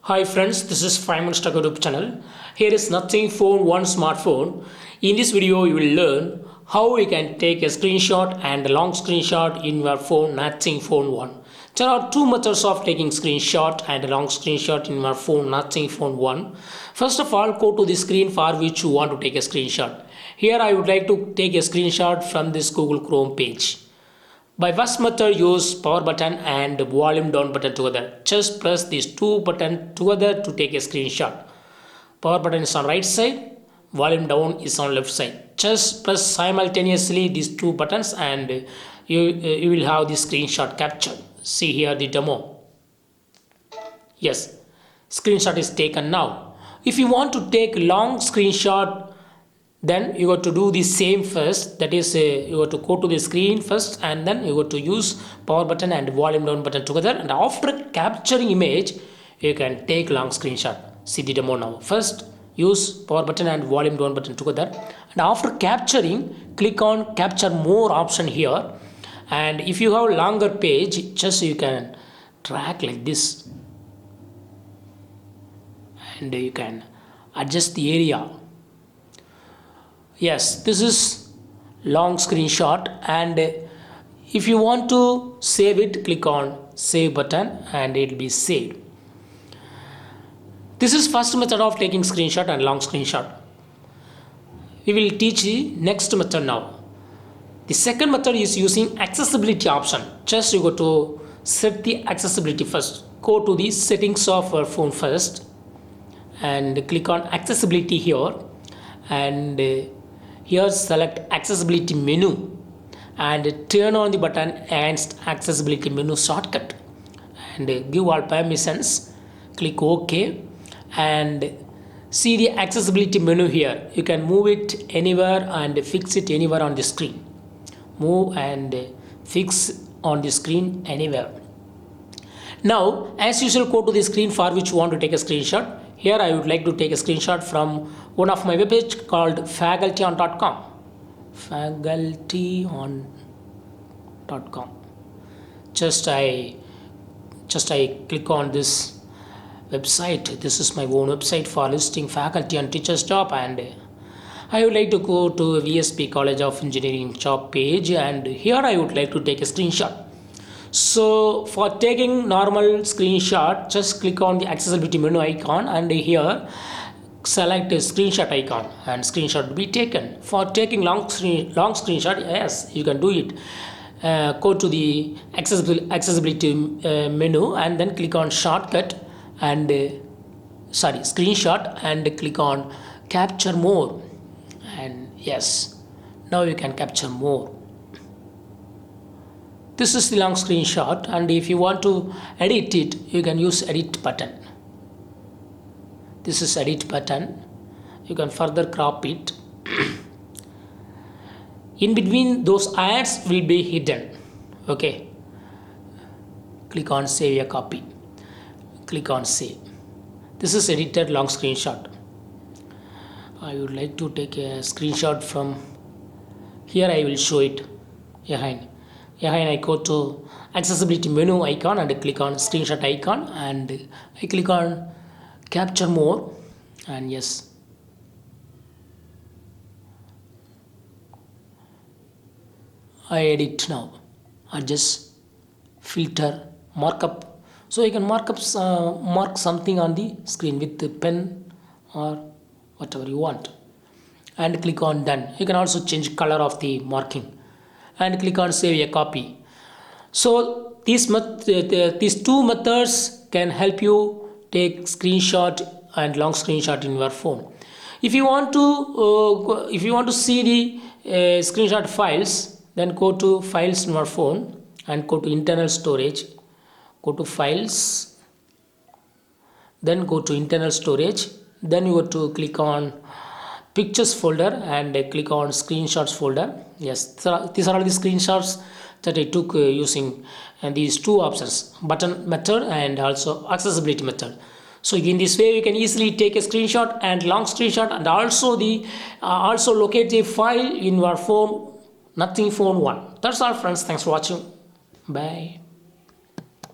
Hi friends, this is Prime Minister YouTube channel. Here is Nothing Phone 1 smartphone. In this video, you will learn how you can take a screenshot and a long screenshot in your phone Nothing Phone 1. There are two methods of taking screenshot and a long screenshot in your phone Nothing Phone 1. First of all, go to the screen for which you want to take a screenshot. Here I would like to take a screenshot from this Google Chrome page. By first method, use power button and volume down button together. Just press these two buttons together to take a screenshot. Power button is on right side, volume down is on left side. Just press simultaneously these two buttons and you will have the screenshot captured. See here the demo. Yes, screenshot is taken now. If you want to take long screenshot, then you got to do the same first, that is you got to go to the screen first and then you got to use power button and volume down button together, and after capturing image you can take long screenshot. See the demo now. First use power button and volume down button together, and after capturing click on capture more option here, and if you have longer page just you can drag like this and you can adjust the area. Yes, this is long screenshot, and if you want to save it, click on save button and it will be saved. This is first method of taking screenshot and long screenshot. We will teach the next method now. The second method is using accessibility option. Just you go to set the accessibility first. Go to the settings of your phone first and click on accessibility here, and here select accessibility menu and turn on the button enhanced accessibility menu shortcut and give all permissions. Click OK and see the accessibility menu here. You can move it anywhere and fix it anywhere on the screen. Move and fix on the screen anywhere. Now as usual, go to the screen for which you want to take a screenshot. Here I would like to take a screenshot from one of my webpage called facultyon.com. Facultyon.com. Just I click on this website. This is my own website for listing faculty and teachers job, and I would like to go to VSP College of Engineering job page, and here I would like to take a screenshot. So for taking normal screenshot, just click on the accessibility menu icon and here select a screenshot icon and screenshot will be taken. For taking long screenshot, yes, you can do it. Go to the accessibility menu and then click on shortcut and screenshot and click on capture more, and yes, now you can capture more. This is the long screenshot, and if you want to edit it, you can use edit button. This is edit button. You can further crop it. In between those ads will be hidden. Okay. Click on save a copy. Click on save. This is edited long screenshot. I would like to take a screenshot from here. I will show it behind. I go to accessibility menu icon and click on screenshot icon and I click on capture more, and yes, I edit now. Adjust, filter, markup. So you can mark something on the screen with the pen or whatever you want, and click on done. You can also change color of the marking and click on save a copy. So these two methods can help you take screenshot and long screenshot in your phone. If you want to see the screenshot files, then go to files in your phone and go to internal storage. Go to files, then go to internal storage. Then you have to click on pictures folder and click on screenshots folder. Yes, these are all the screenshots that I took using these two options, button method and also accessibility method. So in this way you can easily take a screenshot and long screenshot, and also locate the file in your phone Nothing Phone 1. That's all friends. Thanks for watching. Bye.